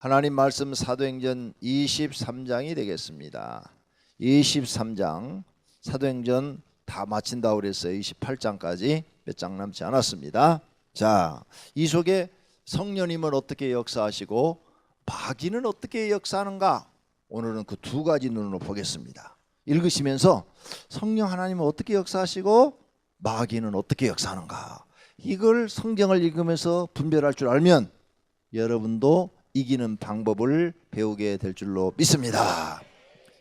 하나님 말씀 사도행전 23장이 되겠습니다. 23장 사도행전 다 마친다고 그랬어요. 28장까지 몇 장 남지 않았습니다. 자, 이 속에 성령님은 어떻게 역사하시고 마귀는 어떻게 역사하는가? 오늘은 그 두 가지 눈으로 보겠습니다. 읽으시면서 성령 하나님은 어떻게 역사하시고 마귀는 어떻게 역사하는가? 이걸 성경을 읽으면서 분별할 줄 알면 여러분도 이기는 방법을 배우게 될 줄로 믿습니다.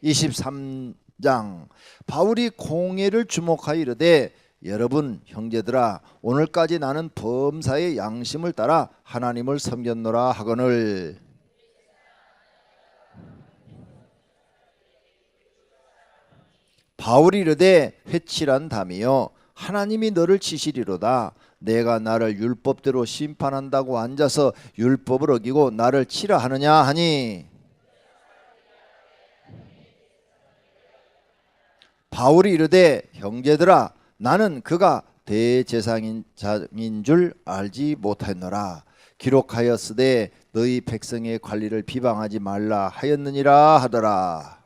23장 바울이 공회를 주목하여 이르되 여러분 형제들아 오늘까지 나는 범사의 양심을 따라 하나님을 섬겼노라 하거늘 바울이 이르되 회칠한 담이여 하나님이 너를 치시리로다. 내가 나를 율법대로 심판한다고 앉아서 율법을 어기고 나를 치라 하느냐 하니 바울이 이르되 형제들아 나는 그가 대제사장인 줄 알지 못하였노라. 기록하였으되 너희 백성의 관리를 비방하지 말라 하였느니라 하더라.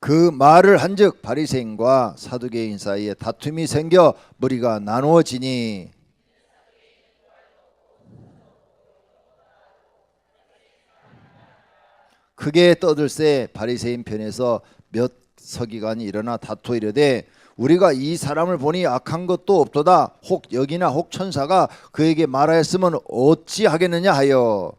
그 말을 한즉 바리새인과 사두개인 사이에 다툼이 생겨 무리가 나누어지니 크게 떠들새 바리새인 편에서 몇 서기관이 일어나 다투어 이르되 우리가 이 사람을 보니 악한 것도 없도다. 혹 여기나 혹 천사가 그에게 말하였으면 어찌하겠느냐 하여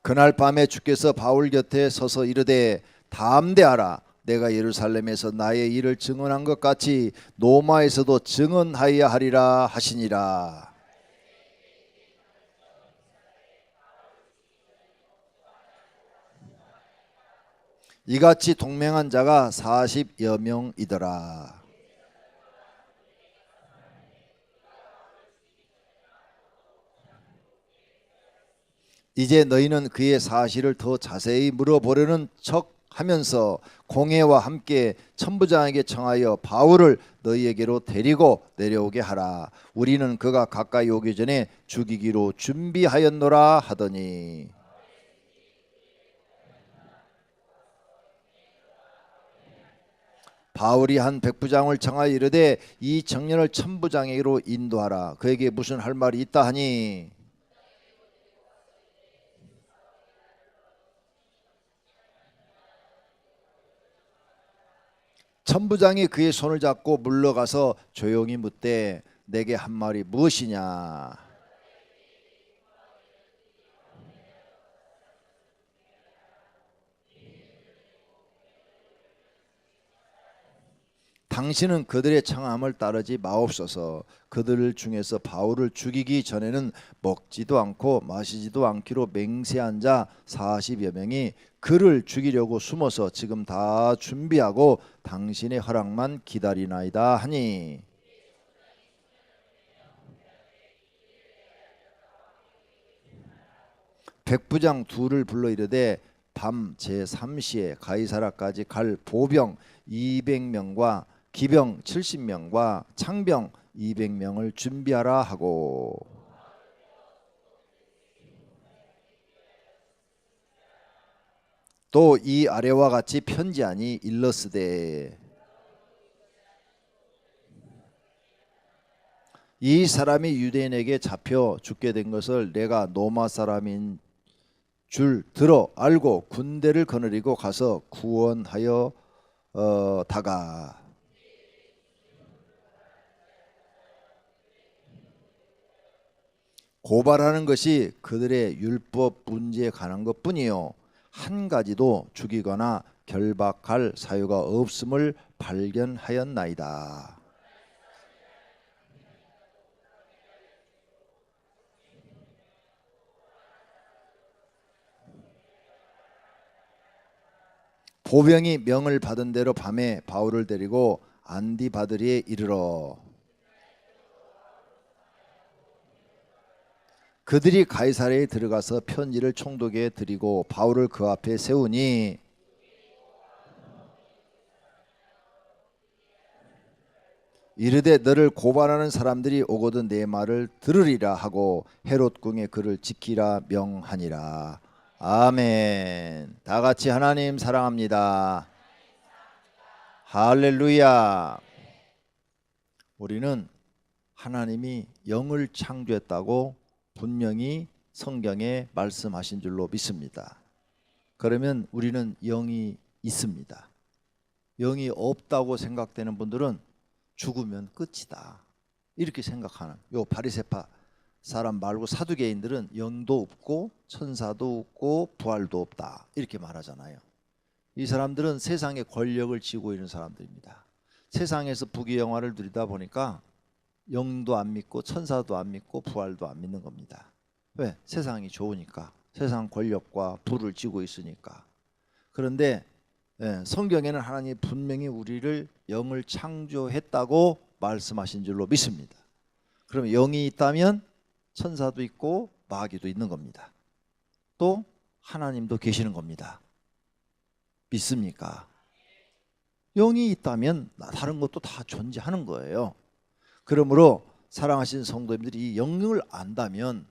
그날 밤에 주께서 바울 곁에 서서 이르되 담대하라. 내가 예루살렘에서 나의 일을 증언한 것 같이 노마에서도 증언하여야 하리라 하시니라. 이같이 동맹한 자가 40여 명이더라. 이제 너희는 그의 사실을 더 자세히 물어보려는 척 하면서 공회와 함께 천부장에게 청하여 바울을 너희에게로 데리고 내려오게 하라. 우리는 그가 가까이 오기 전에 죽이기로 준비하였노라 하더니 바울이 한 백부장을 청하여 이르되 이 청년을 천부장에게로 인도하라. 그에게 무슨 할 말이 있다 하니 천부장이 그의 손을 잡고 물러가서 조용히 묻되 내게 한 말이 무엇이냐? 당신은 그들의 청함을 따르지 마옵소서. 그들 중에서 바울을 죽이기 전에는 먹지도 않고 마시지도 않기로 맹세한 자 40여 명이 그를 죽이려고 숨어서 지금 다 준비하고 당신의 허락만 기다리나이다 하니 백부장 둘을 불러 이르되 밤 제3시에 가이사라까지 갈 보병 200명과 기병 70명과 창병 200명을 준비하라 하고 또 이 아래와 같이 편지하니 일러스되 이 사람이 유대인에게 잡혀 죽게 된 것을 내가 로마 사람인 줄 들어 알고 군대를 거느리고 가서 구원하여 다가 고발하는 것이 그들의 율법 문제에 관한 것뿐이요 한 가지도 죽이거나 결박할 사유가 없음을 발견하였나이다. 보병이 명을 받은 대로 밤에 바울을 데리고 안디바드리에 이르러 그들이 가이사랴에 들어가서 편지를 총독에게 드리고 바울을 그 앞에 세우니 이르되 너를 고발하는 사람들이 오거든 내 말을 들으리라 하고 헤롯 궁에 그를 지키라 명하니라. 아멘. 다 같이 하나님 사랑합니다. 할렐루야. 우리는 하나님이 영을 창조했다고 분명히 성경에 말씀하신 줄로 믿습니다. 그러면 우리는 영이 있습니다. 영이 없다고 생각되는 분들은 죽으면 끝이다 이렇게 생각하는 요 바리새파 사람 말고 사두개인들은 영도 없고 천사도 없고 부활도 없다 이렇게 말하잖아요. 이 사람들은 세상의 권력을 쥐고 있는 사람들입니다. 세상에서 부귀영화를 누리다 보니까 영도 안 믿고 천사도 안 믿고 부활도 안 믿는 겁니다. 왜? 세상이 좋으니까, 세상 권력과 부를 쥐고 있으니까. 그런데 성경에는 하나님이 분명히 우리를 영을 창조했다고 말씀하신 줄로 믿습니다. 그럼 영이 있다면 천사도 있고 마귀도 있는 겁니다. 또 하나님도 계시는 겁니다. 믿습니까? 영이 있다면 다른 것도 다 존재하는 거예요. 그러므로 사랑하신 성도님들이 이 영을 안다면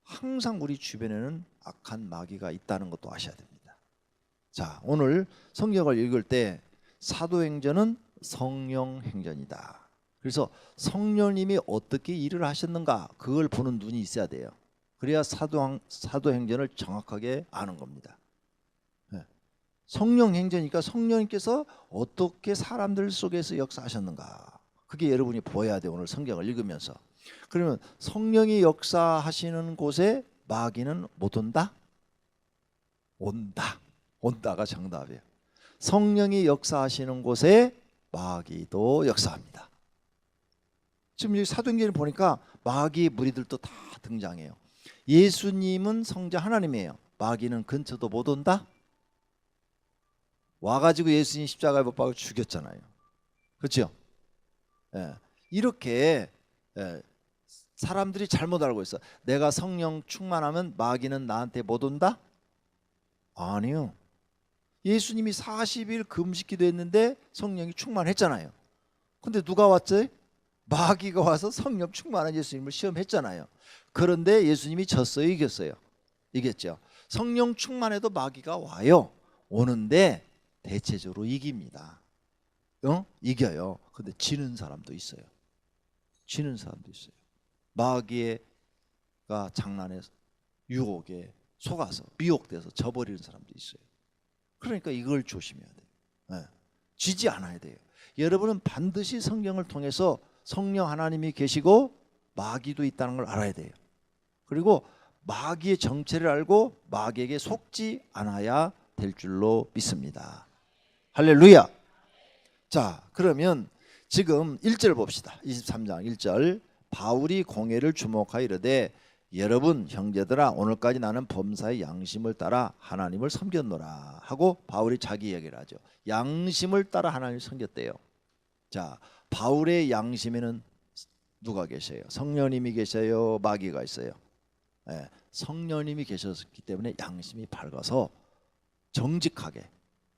항상 우리 주변에는 악한 마귀가 있다는 것도 아셔야 됩니다. 자, 오늘 성경을 읽을 때 사도행전은 성령 행전이다. 그래서 성령님이 어떻게 일을 하셨는가 그걸 보는 눈이 있어야 돼요. 그래야 사도행전을 정확하게 아는 겁니다. 성령 행전이니까 성령님께서 어떻게 사람들 속에서 역사하셨는가 그게 여러분이 보여야 돼요. 오늘 성경을 읽으면서. 그러면 성령이 역사하시는 곳에 마귀는 못 온다? 온다. 온다가 정답이에요. 성령이 역사하시는 곳에 마귀도 역사합니다. 지금 이 사도행전을 보니까 마귀의 무리들도 다 등장해요. 예수님은 성자 하나님이에요. 마귀는 근처도 못 온다? 와가지고 예수님 십자가에 못 박아 죽였잖아요. 그렇죠? 이렇게 사람들이 잘못 알고 있어. 내가 성령 충만하면 마귀는 나한테 못 온다? 아니요. 예수님이 40일 금식 기도했는데 성령이 충만했잖아요. 근데 누가 왔지? 마귀가 와서 성령 충만한 예수님을 시험했잖아요. 그런데 예수님이 졌어요, 이겼어요? 이겼죠. 성령 충만해도 마귀가 와요. 오는데 대체적으로 이깁니다. 이겨요. 근데 지는 사람도 있어요. 지는 사람도 있어요. 마귀가 장난에 유혹에 속아서 미혹돼서 져버리는 사람도 있어요. 그러니까 이걸 조심해야 돼요. 지지 않아야 돼요. 여러분은 반드시 성경을 통해서 성령 하나님이 계시고 마귀도 있다는 걸 알아야 돼요. 그리고 마귀의 정체를 알고 마귀에게 속지 않아야 될 줄로 믿습니다. 할렐루야. 자, 그러면 지금 1절 봅시다. 23장 1절. 바울이 공회를 주목하여 이르되 여러분 형제들아 오늘까지 나는 범사의 양심을 따라 하나님을 섬겼노라 하고 바울이 자기 얘기를 하죠. 양심을 따라 하나님을 섬겼대요. 자, 바울의 양심에는 누가 계셔요? 성령님이 계셔요? 마귀가 있어요? 성령님이 계셨기 때문에 양심이 밝아서 정직하게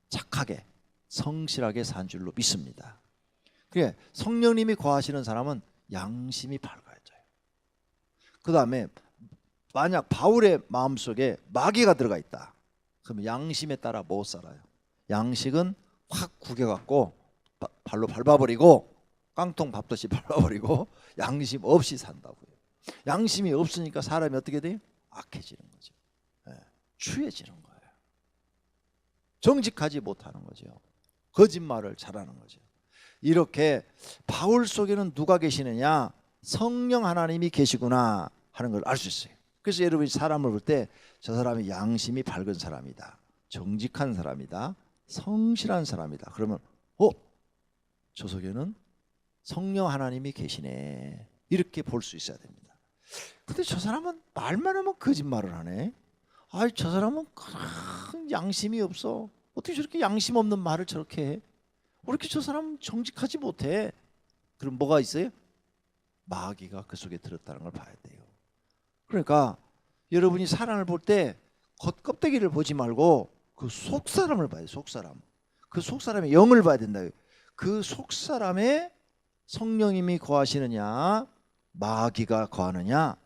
착하게 성실하게 산 줄로 믿습니다. 그래, 성령님이 거하시는 사람은 양심이 밝아져요. 그 다음에 만약 바울의 마음속에 마귀가 들어가 있다 그러면 양심에 따라 못 살아요. 양식은 확 구겨갖고 발로 밟아버리고 깡통 밟듯이 밟아버리고 양심 없이 산다고요. 양심이 없으니까 사람이 어떻게 돼요? 악해지는 거죠. 추해지는 거예요. 정직하지 못하는 거죠. 거짓말을 잘하는 거죠. 이렇게 바울 속에는 누가 계시느냐? 성령 하나님이 계시구나 하는 걸 알 수 있어요. 그래서 여러분이 사람을 볼 때 저 사람이 양심이 밝은 사람이다, 정직한 사람이다, 성실한 사람이다 그러면 저 속에는 성령 하나님이 계시네 이렇게 볼 수 있어야 됩니다. 근데 저 사람은 말만 하면 거짓말을 하네. 아이 저 사람은 양심이 없어. 어떻게 저렇게 양심 없는 말을 저렇게 해? 왜 이렇게 저 사람 정직하지 못해? 그럼 뭐가 있어요? 마귀가 그 속에 들었다는 걸 봐야 돼요. 그러니까 여러분이 사람을 볼 때 겉껍데기를 보지 말고 그 속사람을 봐야 돼요. 속사람. 그 속사람의 영을 봐야 된다. 그 속사람에 성령님이 거하시느냐 마귀가 거하느냐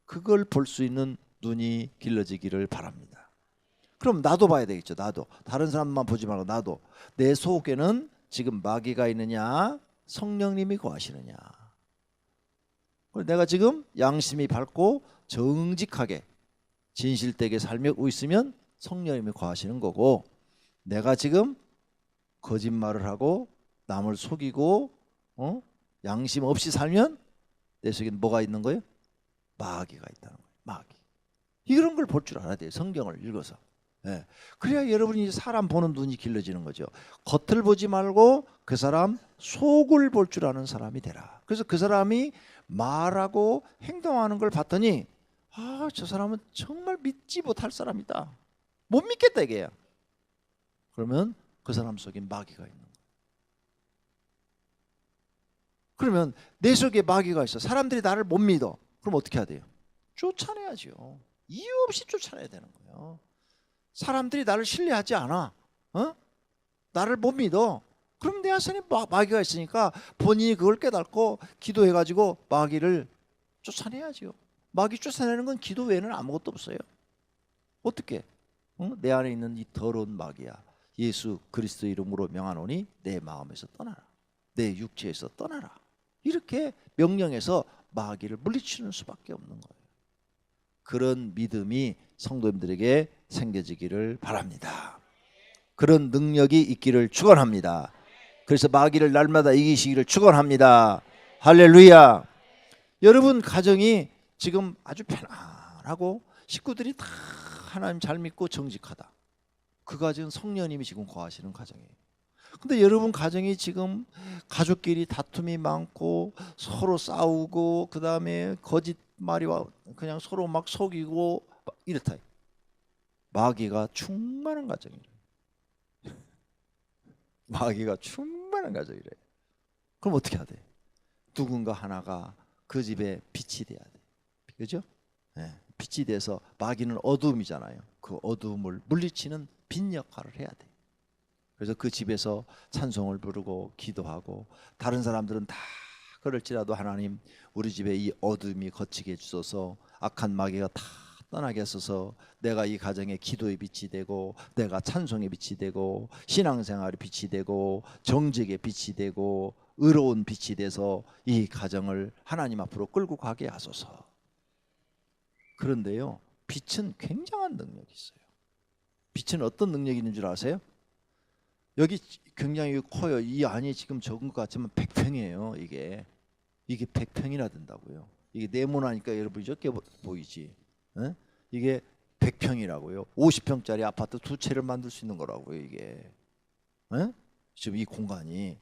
그걸 볼 수 있는 눈이 길러지기를 바랍니다. 그럼 나도 봐야 되겠죠. 나도. 다른 사람만 보지 말고 나도. 내 속에는 지금 마귀가 있느냐 성령님이 거하시느냐. 내가 지금 양심이 밝고 정직하게 진실되게 살고 있으면 성령님이 거하시는 거고, 내가 지금 거짓말을 하고 남을 속이고 양심 없이 살면 내 속에 뭐가 있는 거예요? 마귀가 있다는 거예요. 마귀. 이런 걸 볼 줄 알아야 돼요. 성경을 읽어서. 예. 그래야 여러분이 사람 보는 눈이 길러지는 거죠. 겉을 보지 말고 그 사람 속을 볼 줄 아는 사람이 되라. 그래서 그 사람이 말하고 행동하는 걸 봤더니 아, 저 사람은 정말 믿지 못할 사람이다. 못 믿겠다 이게야. 그러면 그 사람 속에 마귀가 있는 거예요. 그러면 내 속에 마귀가 있어. 사람들이 나를 못 믿어. 그럼 어떻게 해야 돼요? 쫓아내야죠. 이유 없이 쫓아내야 되는 거예요. 사람들이 나를 신뢰하지 않아. 나를 못 믿어. 그럼 내 안에 마귀가 있으니까 본인이 그걸 깨닫고 기도해가지고 마귀를 쫓아내야죠. 마귀 쫓아내는 건 기도 외에는 아무것도 없어요. 어떻게? 내 안에 있는 이 더러운 마귀야. 예수 그리스도 이름으로 명하노니 내 마음에서 떠나라. 내 육체에서 떠나라. 이렇게 명령해서 마귀를 물리치는 수밖에 없는 거예요. 그런 믿음이 성도님들에게 생겨지기를 바랍니다. 그런 능력이 있기를 축원합니다. 그래서 마귀를 날마다 이기시기를 축원합니다. 할렐루야. 여러분 가정이 지금 아주 편안하고 식구들이 다 하나님 잘 믿고 정직하다. 그 가정은 성령님이 지금 거하시는 가정이에요. 근데 여러분 가정이 지금 가족끼리 다툼이 많고 서로 싸우고 그 다음에 거짓말이와 그냥 서로 막 속이고 이렇다. 마귀가 충만한 가정이래. 마귀가 충만한 가정이래. 그럼 어떻게 해야 돼? 누군가 하나가 그 집에 빛이 돼야 돼. 그죠? 네. 빛이 돼서 마귀는 어두움이잖아요. 그 어두움을 물리치는 빛 역할을 해야 돼. 그래서 그 집에서 찬송을 부르고 기도하고 다른 사람들은 다 그럴지라도 하나님 우리 집에 이 어둠이 거치게 해주소서, 악한 마귀가 다 떠나게 하소서, 내가 이 가정에 기도의 빛이 되고 내가 찬송의 빛이 되고 신앙생활의 빛이 되고 정직의 빛이 되고 의로운 빛이 돼서 이 가정을 하나님 앞으로 끌고 가게 하소서. 그런데요, 빛은 굉장한 능력이 있어요. 빛은 어떤 능력이 있는 줄 아세요? 여기 굉장히 커요. 이 안이 지금 적은 것 같지만 100평이에요. 이게 100평이나 된다고요. 이게 네모나니까 여러분이 적게 보이지. 에? 이게 100평이라고요. 50평짜리 아파트 두 채를 만들 수 있는 거라고요. 이게 지금 이 공간이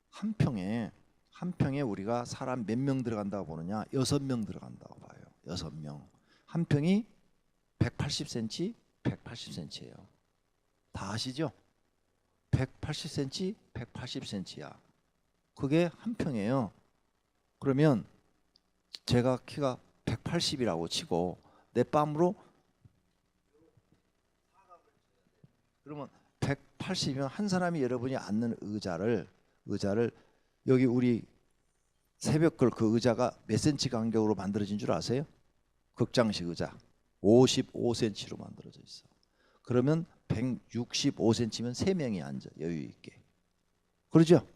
한 평에 우리가 사람 몇 명 들어간다고 보느냐? 6명 들어간다고 봐요. 6명. 한 평이 180cm, 180cm예요. 다 아시죠? 180cm, 180cm야. 그게 한 평이에요. 그러면 제가 키가 180이라고 치고 내 뺨으로 그러면 180이면 한 사람이 여러분이 앉는 의자를 여기 우리 새벽걸 그 의자가 몇 센치 간격으로 만들어진 줄 아세요? 극장식 의자 55cm로 만들어져 있어. 그러면 165cm면 3명이 앉아 여유 있게. 그러죠?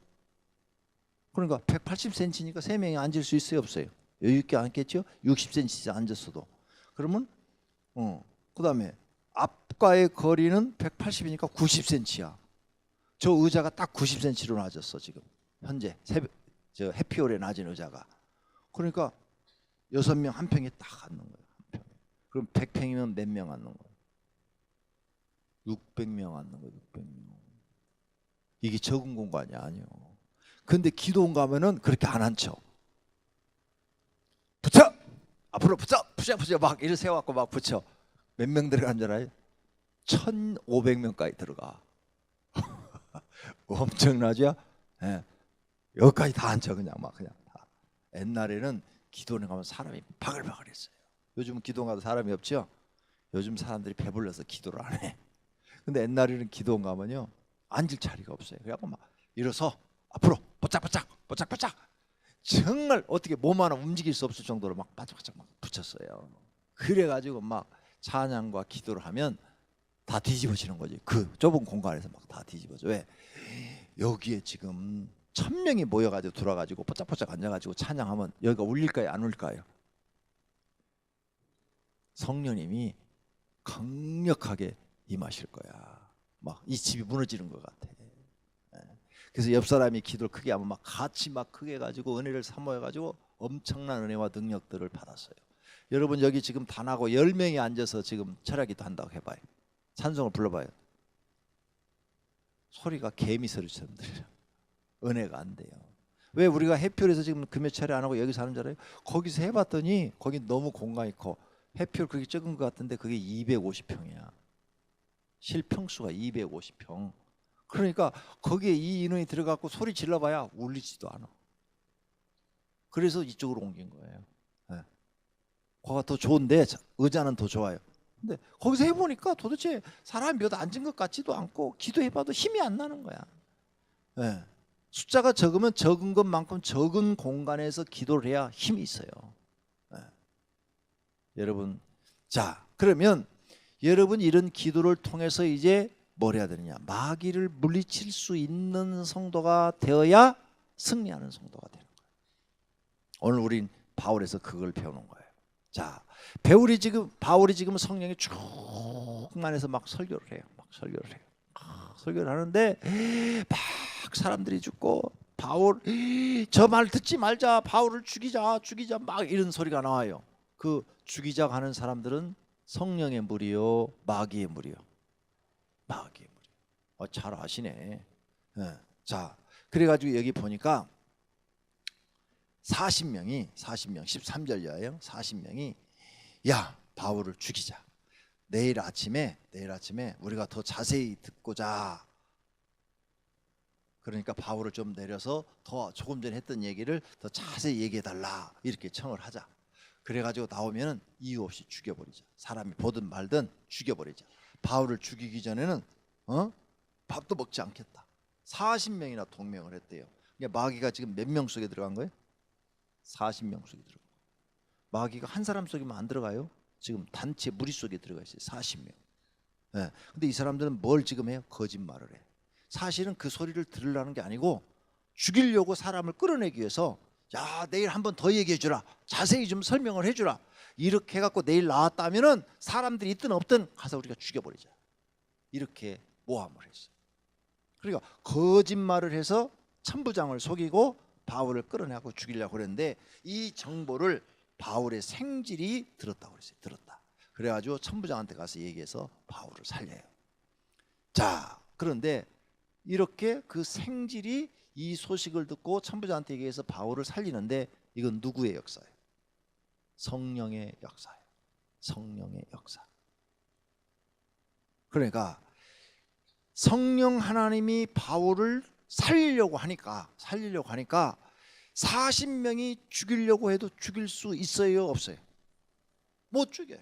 그러니까 180cm니까 3명이 앉을 수 있어요, 없어요? 여유 있게 앉겠죠? 60cm 앉았어도. 그러면 그다음에 앞과의 거리는 180이니까 90cm야. 저 의자가 딱 90cm로 낮았어 지금. 현재 저 해피홀에 낮은 의자가. 그러니까 6명 한 평에 딱 앉는 거예요. 한 평에. 그럼 100평이면 몇 명 앉는 거예요? 600명 앉는 거예요. 600명. 이게 적은 공간이 아니에요. 근데 기도원 가면은 그렇게 안 앉혀. 붙여! 앞으로 붙여! 막 이렇게 세워갖고 막 붙여. 몇 명 들어간 줄 알아요? 1500명까지 들어가. 엄청나죠? 예. 여기까지 다 앉아 그냥 막 그냥 다. 옛날에는 기도원 가면 사람이 바글바글했어요. 요즘은 기도원 가도 사람이 없죠? 요즘 사람들이 배불러서 기도를 안 해. 근데 옛날에는 기도원 가면요 앉을 자리가 없어요. 그래갖고 막 일어서 앞으로 보짝보짝 정말 어떻게 몸 하나 움직일 수 없을 정도로 막 바짝바짝 막 붙였어요. 그래가지고 막 찬양과 기도를 하면 다 뒤집어지는 거지. 그 좁은 공간에서 막 다 뒤집어져. 왜? 여기에 지금 1000명이 모여가지고 들어가지고 포짝포짝 앉아가지고 찬양하면 여기가 울릴까요? 안 울릴까요? 성령님이 강력하게 임하실 거야. 막 이 집이 무너지는 것 같아. 그래서 옆 사람이 기도를 크게 하면 막 같이 막 크게 해가지고 은혜를 사모해가지고 엄청난 은혜와 능력들을 받았어요. 여러분 여기 지금 단하고 10명이 앉아서 지금 철야기도 한다고 해봐요. 찬송을 불러봐요. 소리가 개미 소리처럼 들려. 은혜가 안 돼요. 왜 우리가 해피홀에서 지금 금요 철야 안 하고 여기서 하는 줄 알아요? 거기서 해봤더니 거기 너무 공간이 커. 해피홀 그렇게 적은 것 같은데 그게 250평이야. 실평수가 250평. 그러니까 거기에 이 인원이 들어가고 소리 질러봐야 울리지도 않아. 그래서 이쪽으로 옮긴 거예요. 네. 거기가 더 좋은데 의자는 더 좋아요. 근데 거기서 해보니까 도대체 사람이 몇 앉은 것 같지도 않고 기도해봐도 힘이 안 나는 거야. 네. 숫자가 적으면 적은 것만큼 적은 공간에서 기도를 해야 힘이 있어요. 네. 여러분, 자 그러면 여러분 이런 기도를 통해서 이제 뭘 해야 되느냐? 마귀를 물리칠 수 있는 성도가 되어야 승리하는 성도가 되는 거예요. 오늘 우린 바울에서 그걸 배우는 거예요. 자, 바울이 지금 성령이 충만해서 막 설교를 해요. 막 설교를 해요. 설교를 하는데 막 사람들이 죽고 바울 저 말 듣지 말자. 바울을 죽이자 막 이런 소리가 나와요. 그 죽이자 하는 사람들은 성령의 무리요, 마귀의 무리요. 마귀의 무리. 잘 아시네. 네. 자, 그래가지고 여기 보니까 40명 13절이에요. 40명이 야 바울을 죽이자. 내일 아침에 우리가 더 자세히 듣고자. 그러니까 바울을 좀 내려서 더 조금 전에 했던 얘기를 더 자세히 얘기해달라 이렇게 청을 하자. 그래가지고 나오면은 이유 없이 죽여버리자. 사람이 보든 말든 죽여버리자. 바울을 죽이기 전에는 밥도 먹지 않겠다. 40명이나 동맹을 했대요. 그러니까 마귀가 지금 몇 명 속에 들어간 거예요? 40명 속에 들어간 거예요. 마귀가 한 사람 속에만 안 들어가요. 지금 단체 무리 속에 들어가 있어요. 40명. 네. 근데 이 사람들은 뭘 지금 해요? 거짓말을 해. 사실은 그 소리를 들으려는 게 아니고 죽이려고 사람을 끌어내기 위해서 야 내일 한번 더 얘기해 주라. 자세히 좀 설명을 해주라. 이렇게 해갖고 내일 나왔다면은 사람들이 있든 없든 가서 우리가 죽여버리자. 이렇게 모함을 했어요. 그러니까 거짓말을 해서 천부장을 속이고 바울을 끌어내고 죽이려고 그랬는데 이 정보를 바울의 생질이 들었다고 그랬어요. 들었다. 그래가지고 천부장한테 가서 얘기해서 바울을 살려요. 자, 그런데 이렇게 그 생질이 이 소식을 듣고 천부장한테 얘기해서 바울을 살리는데 이건 누구의 역사예요? 성령의 역사예요. 성령의 역사. 그러니까 성령 하나님이 바울을 살리려고 하니까 40명이 죽이려고 해도 죽일 수 있어요, 없어요? 못 죽여요.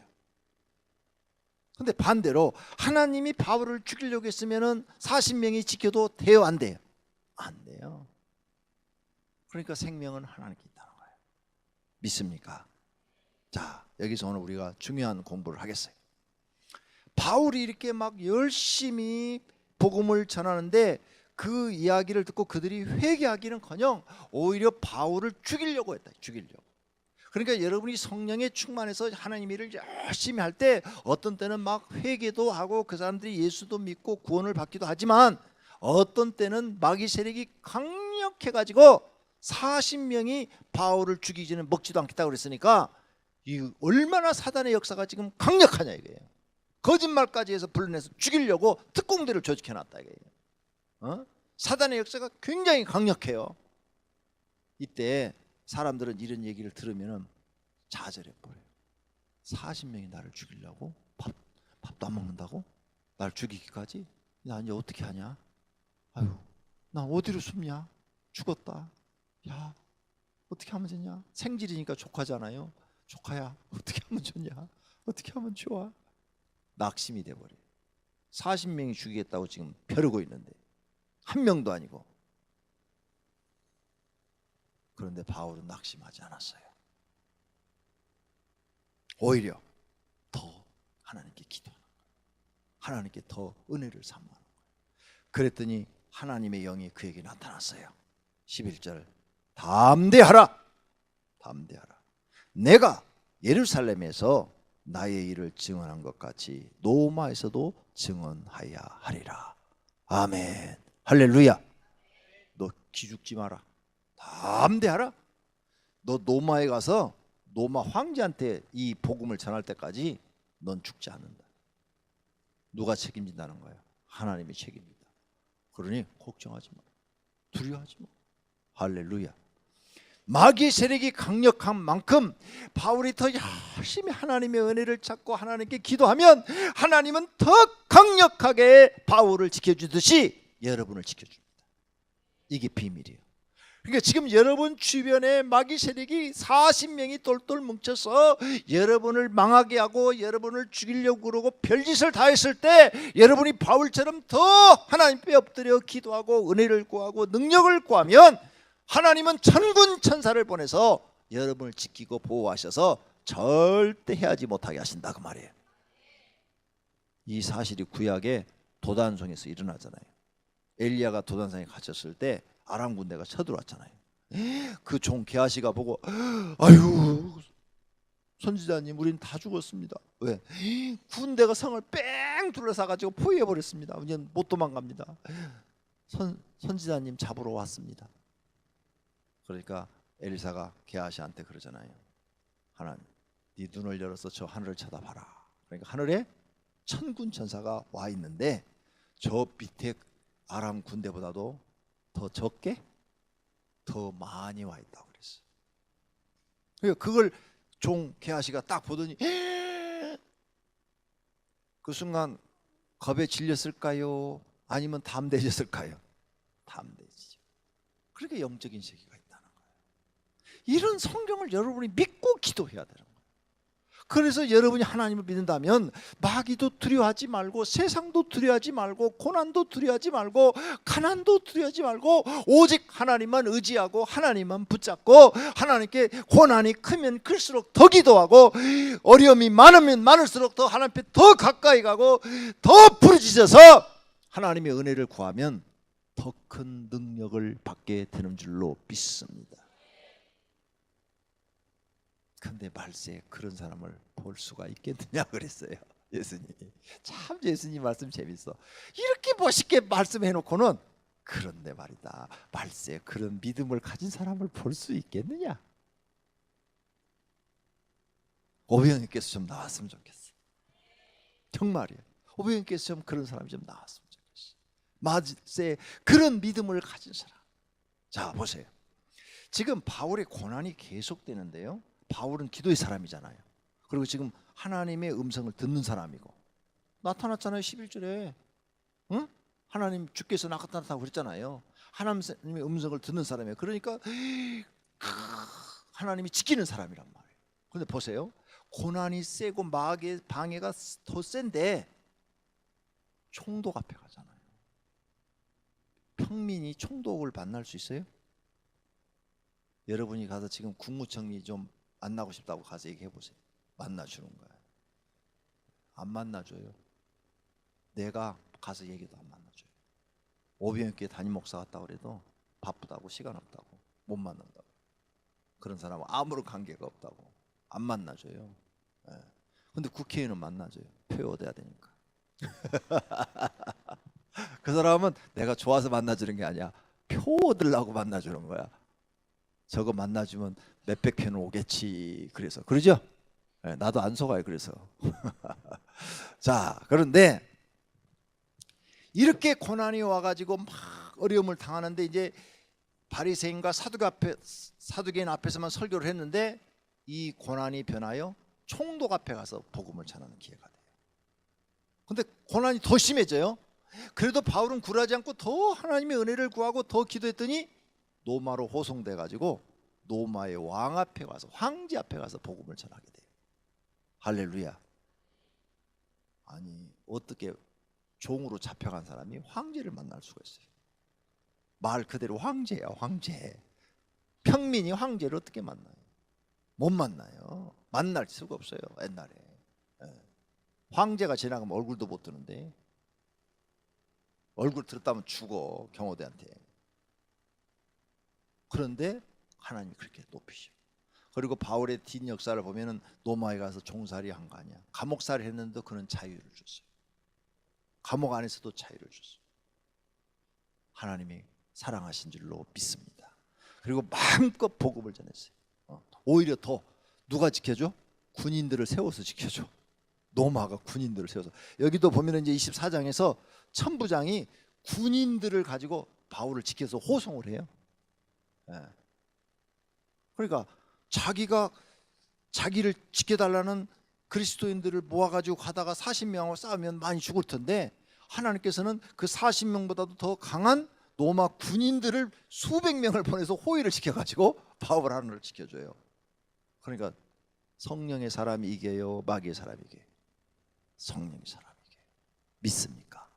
근데 반대로 하나님이 바울을 죽이려고 했으면은 40명이 지켜도 돼요, 안 돼요? 안 돼요. 그러니까 생명은 하나님께 있다는 거예요. 믿습니까? 자, 여기서 오늘 우리가 중요한 공부를 하겠어요. 바울이 이렇게 막 열심히 복음을 전하는데 그 이야기를 듣고 그들이 회개하기는커녕 오히려 바울을 죽이려고 했다. 죽이려고. 그러니까 여러분이 성령에 충만해서 하나님 일을 열심히 할 때 어떤 때는 막 회개도 하고 그 사람들이 예수도 믿고 구원을 받기도 하지만 어떤 때는 마귀 세력이 강력해가지고 40명이 바울을 죽이지는 먹지도 않겠다고 그랬으니까 이 얼마나 사단의 역사가 지금 강력하냐 이거예요. 거짓말까지 해서 불러내서 죽이려고 특공대를 조직해놨다 이거예요. 사단의 역사가 굉장히 강력해요. 이때 사람들은 이런 얘기를 들으면 좌절해버려요. 40명이 나를 죽이려고? 밥도 안 먹는다고? 날 죽이기까지? 나 이제 어떻게 하냐? 아유, 나 어디로 숨냐? 죽었다. 야, 어떻게 하면 되냐? 생질이니까 조카잖아요. 조카야, 어떻게 하면 좋냐? 어떻게 하면 좋아? 낙심이 돼버려요. 40명이 죽이겠다고 지금 벼르고 있는데 한 명도 아니고. 그런데 바울은 낙심하지 않았어요. 오히려 더 하나님께 기도하는 거예요. 하나님께 더 은혜를 삼하는 거예요. 그랬더니 하나님의 영이 그에게 나타났어요. 11절, 담대하라. 담대하라. 내가 예루살렘에서 나의 일을 증언한 것 같이 노마에서도 증언하여 하리라. 아멘. 할렐루야. 너 기죽지 마라. 담대하라. 너 노마에 가서 노마 황제한테 이 복음을 전할 때까지 넌 죽지 않는다. 누가 책임진다는 거야? 하나님이 책임진다. 그러니 걱정하지 마. 두려워하지 마. 할렐루야. 마귀의 세력이 강력한 만큼 바울이 더 열심히 하나님의 은혜를 찾고 하나님께 기도하면 하나님은 더 강력하게 바울을 지켜주듯이 여러분을 지켜줍니다. 이게 비밀이에요. 그러니까 지금 여러분 주변에 마귀 세력이 40명이 똘똘 뭉쳐서 여러분을 망하게 하고 여러분을 죽이려고 그러고 별짓을 다 했을 때 여러분이 바울처럼 더 하나님께 엎드려 기도하고 은혜를 구하고 능력을 구하면 하나님은 천군 천사를 보내서 여러분을 지키고 보호하셔서 절대 해하지 못하게 하신다 그 말이에요. 이 사실이 구약의 도단성에서 일어나잖아요. 엘리야가 도단성에 갇혔을 때 아람 군대가 쳐들어왔잖아요. 그 종 게하시가 보고 아유 선지자님 우린 다 죽었습니다. 왜? 군대가 성을 뺑 둘러싸가지고 포위해버렸습니다. 이제 못 도망갑니다. 선지자님 잡으러 왔습니다. 그러니까 엘리사가 게하시한테 그러잖아요. 하나님 네 눈을 열어서 저 하늘을 쳐다봐라. 그러니까 하늘에 천군 천사가 와 있는데 저 밑에 아람 군대보다도 더 적게 더 많이 와 있다고 그랬어요. 그러니까 그걸 종 게하시가 딱 보더니 그 순간 겁에 질렸을까요? 아니면 담대해졌을까요? 담대해지죠. 그러니까 영적인 세계가 있다는 거예요. 이런 성경을 여러분이 믿고 기도해야 되는 거예요. 그래서 여러분이 하나님을 믿는다면 마귀도 두려워하지 말고 세상도 두려워하지 말고 고난도 두려워하지 말고 가난도 두려워하지 말고 오직 하나님만 의지하고 하나님만 붙잡고 하나님께 고난이 크면 클수록 더 기도하고 어려움이 많으면 많을수록 더 하나님께 더 가까이 가고 더 부르짖어서 하나님의 은혜를 구하면 더 큰 능력을 받게 되는 줄로 믿습니다. 근데 말세에 그런 사람을 볼 수가 있겠느냐 그랬어요. 예수님이. 참 예수님 말씀 재밌어. 이렇게 멋있게 말씀해놓고는 그런데 말이다. 말세에 그런 믿음을 가진 사람을 볼 수 있겠느냐. 오병이께서 좀 나왔으면 좋겠어. 정말이에요. 오병이께서 좀 그런 사람이 좀 나왔으면 좋겠어. 말세에 그런 믿음을 가진 사람. 자 보세요. 지금 바울의 고난이 계속되는데요. 바울은 기도의 사람이잖아요. 그리고 지금 하나님의 음성을 듣는 사람이고 나타났잖아요. 11절에 응? 하나님 주께서 나타났다고 그랬잖아요. 하나님의 음성을 듣는 사람이에요. 그러니까 하나님이 지키는 사람이란 말이에요. 그런데 보세요. 고난이 세고 마귀의 방해가 더 센데 총독 앞에 가잖아요. 평민이 총독을 만날 수 있어요? 여러분이 가서 지금 국무총리 좀 만나고 싶다고 가서 얘기해 보세요. 만나주는 거예요. 안 만나줘요. 내가 가서 얘기도 안 만나줘요. 오병이교회 담임 목사 같다고 그래도 바쁘다고 시간 없다고 못 만난다고. 그런 사람은 아무런 관계가 없다고 안 만나줘요. 근데 국회의원은 만나줘요. 표 얻어야 되니까. 그 사람은 내가 좋아서 만나주는 게 아니야. 표 얻으려고 만나주는 거야. 저거 만나주면 몇백 회는 오겠지. 그래서 그러죠? 나도 안 속아요. 그래서 자 그런데 이렇게 고난이 와가지고 막 어려움을 당하는데 이제 바리새인과 사두개인 앞에서만 설교를 했는데 이 고난이 변하여 총독 앞에 가서 복음을 전하는 기회가 돼요. 근데 고난이 더 심해져요. 그래도 바울은 굴하지 않고 더 하나님의 은혜를 구하고 더 기도했더니 로마로 호송돼 가지고 로마의 왕 앞에 가서, 황제 앞에 가서 복음을 전하게 돼요. 할렐루야. 아니 어떻게 종으로 잡혀간 사람이 황제를 만날 수가 있어요? 말 그대로 황제야, 황제. 평민이 황제를 어떻게 만나요? 못 만나요. 만날 수가 없어요. 옛날에 황제가 지나가면 얼굴도 못 드는데, 얼굴 들었다면 죽어, 경호대한테. 그런데 하나님이 그렇게 높이셔. 그리고 바울의 뒷 역사를 보면은 로마에 가서 종살이 한 거 아니야. 감옥살이 했는데 그는 자유를 줬어요. 감옥 안에서도 자유를 줬어요. 하나님이 사랑하신 줄로 믿습니다. 그리고 마음껏 복음을 전했어요. 오히려 더 누가 지켜줘? 군인들을 세워서 지켜줘. 로마가 군인들을 세워서. 여기도 보면 이제 24장에서 천부장이 군인들을 가지고 바울을 지켜서 호송을 해요. 그러니까 자기가 자기를 지켜달라는 그리스도인들을 모아가지고 가다가 40명하고 싸우면 많이 죽을 텐데, 하나님께서는 그 40명보다도 더 강한 로마 군인들을 수백 명을 보내서 호위를 시켜가지고 바울 하나를 지켜줘요. 그러니까 성령의 사람이 이겨요, 마귀의 사람이 이겨요? 성령의 사람이 이겨요. 믿습니까?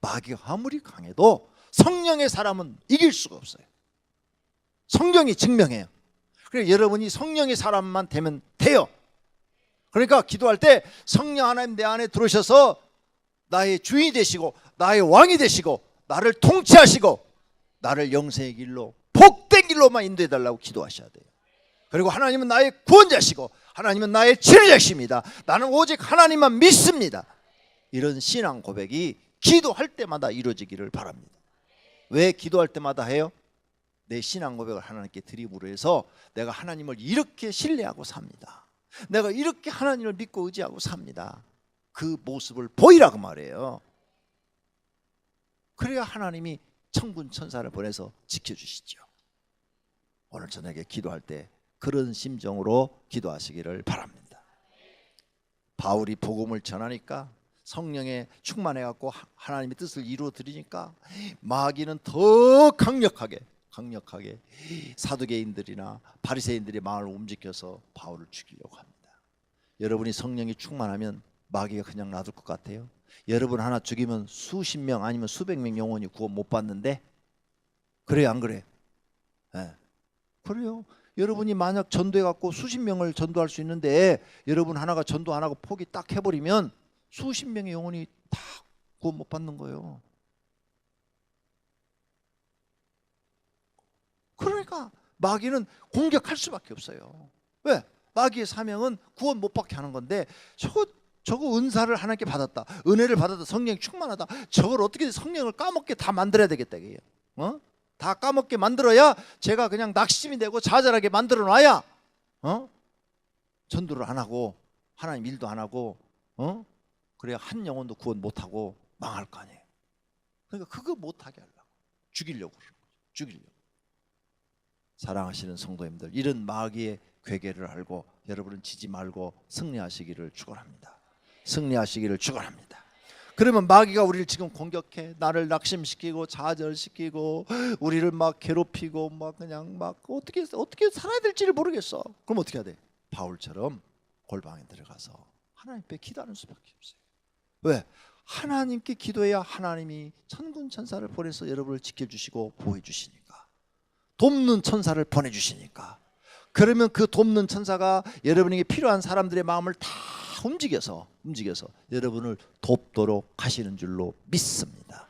마귀가 아무리 강해도 성령의 사람은 이길 수가 없어요. 성경이 증명해요. 그래서 여러분이 성령의 사람만 되면 돼요. 그러니까 기도할 때 성령 하나님 내 안에 들어오셔서 나의 주인이 되시고 나의 왕이 되시고 나를 통치하시고 나를 영생의 길로, 복된 길로만 인도해 달라고 기도하셔야 돼요. 그리고 하나님은 나의 구원자시고 하나님은 나의 치료자십니다. 나는 오직 하나님만 믿습니다. 이런 신앙 고백이 기도할 때마다 이루어지기를 바랍니다. 왜 기도할 때마다 해요? 내 신앙 고백을 하나님께 드리므로 해서 내가 하나님을 이렇게 신뢰하고 삽니다. 내가 이렇게 하나님을 믿고 의지하고 삽니다. 그 모습을 보이라고 말해요. 그래야 하나님이 천군 천사를 보내서 지켜주시죠. 오늘 저녁에 기도할 때 그런 심정으로 기도하시기를 바랍니다. 바울이 복음을 전하니까, 성령에 충만해갖고 하나님의 뜻을 이루어 드리니까 마귀는 더 강력하게 사두개인들이나 바리새인들의 마음을 움직여서 바울을 죽이려고 합니다. 여러분이 성령이 충만하면 마귀가 그냥 놔둘 것 같아요? 여러분 하나 죽이면 수십 명 아니면 수백 명 영혼이 구원 못 받는데, 그래요 안 그래요? 네. 그래요. 여러분이 만약 전도해갖고 수십 명을 전도할 수 있는데 여러분 하나가 전도 안 하고 포기 딱 해버리면 수십 명의 영혼이 다 구원 못 받는 거예요. 그러니까 마귀는 공격할 수밖에 없어요. 왜? 마귀의 사명은 구원 못 받게 하는 건데, 저거 은사를 하나님께 받았다, 은혜를 받았다, 성령이 충만하다, 저걸 어떻게 성령을 까먹게 다 만들어야 되겠다 이게요. 다 까먹게 만들어야, 제가 그냥 낙심이 되고 좌절하게 만들어 놔야 전도를 안 하고 하나님 일도 안 하고 그래야 한 영혼도 구원 못 하고 망할 거 아니에요. 그러니까 그거 못 하게 하려고 죽이려고 그러는 거죠. 죽이려고. 사랑하시는 성도님들, 이런 마귀의 괴계를 알고 여러분은 지지 말고 승리하시기를 축원합니다. 승리하시기를 축원합니다. 그러면 마귀가 우리를 지금 공격해, 나를 낙심시키고 좌절시키고 우리를 막 괴롭히고 막 그냥 막 어떻게 살아야 될지를 모르겠어. 그럼 어떻게 해야 돼? 바울처럼 골방에 들어가서 하나님께 기도하는 수밖에 없어요. 왜? 하나님께 기도해야 하나님이 천군 천사를 보내서 여러분을 지켜주시고 보호해주시니까, 돕는 천사를 보내주시니까. 그러면 그 돕는 천사가 여러분에게 필요한 사람들의 마음을 다 움직여서 여러분을 돕도록 하시는 줄로 믿습니다.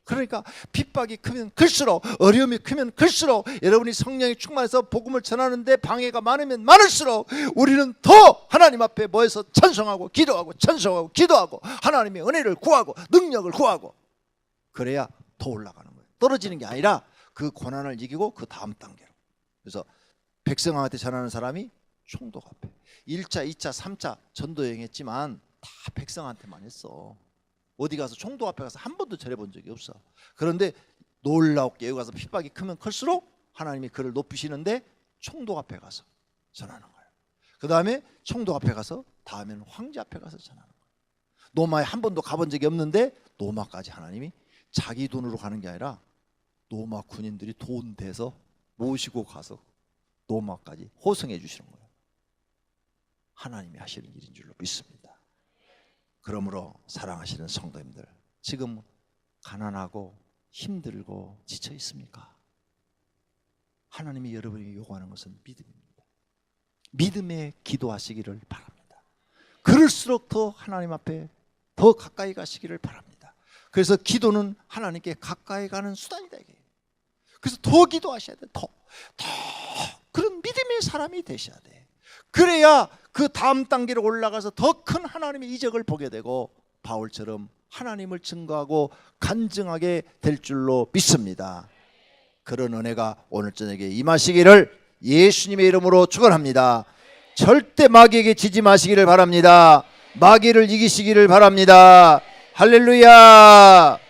그러니까 핍박이 크면 클수록, 어려움이 크면 클수록, 여러분이 성령이 충만해서 복음을 전하는데 방해가 많으면 많을수록 우리는 더 하나님 앞에 모여서 찬송하고 기도하고 찬송하고 기도하고 하나님의 은혜를 구하고 능력을 구하고, 그래야 더 올라가는 거예요. 떨어지는 게 아니라 그 고난을 이기고 그 다음 단계로. 그래서 백성한테 전하는 사람이 총독 앞에 1차, 2차, 3차 전도 여행했지만 다 백성한테만 했어. 어디 가서 총독 앞에 가서 한 번도 전해본 적이 없어. 그런데 놀랍게 여기 가서 핍박이 크면 클수록 하나님이 그를 높이시는데 총독 앞에 가서 전하는 거예요. 그 다음에 총독 앞에 가서, 다음에는 황제 앞에 가서 전하는 거예요. 노마에 한 번도 가본 적이 없는데 노마까지 하나님이 자기 돈으로 가는 게 아니라 노마 군인들이 돈 대서 모시고 가서 노마까지 호송해 주시는 거예요. 하나님이 하시는 일인 줄로 믿습니다. 그러므로 사랑하시는 성도님들, 지금 가난하고 힘들고 지쳐 있습니까? 하나님이 여러분이 요구하는 것은 믿음입니다. 믿음에 기도하시기를 바랍니다. 그럴수록 더 하나님 앞에 더 가까이 가시기를 바랍니다. 그래서 기도는 하나님께 가까이 가는 수단이다 이게. 그래서 더 기도하셔야 돼. 더 그런 믿음의 사람이 되셔야 돼. 그래야 그 다음 단계로 올라가서 더 큰 하나님의 이적을 보게 되고 바울처럼 하나님을 증거하고 간증하게 될 줄로 믿습니다. 그런 은혜가 오늘 저녁에 임하시기를 예수님의 이름으로 축원합니다. 절대 마귀에게 지지 마시기를 바랍니다. 마귀를 이기시기를 바랍니다. 할렐루야.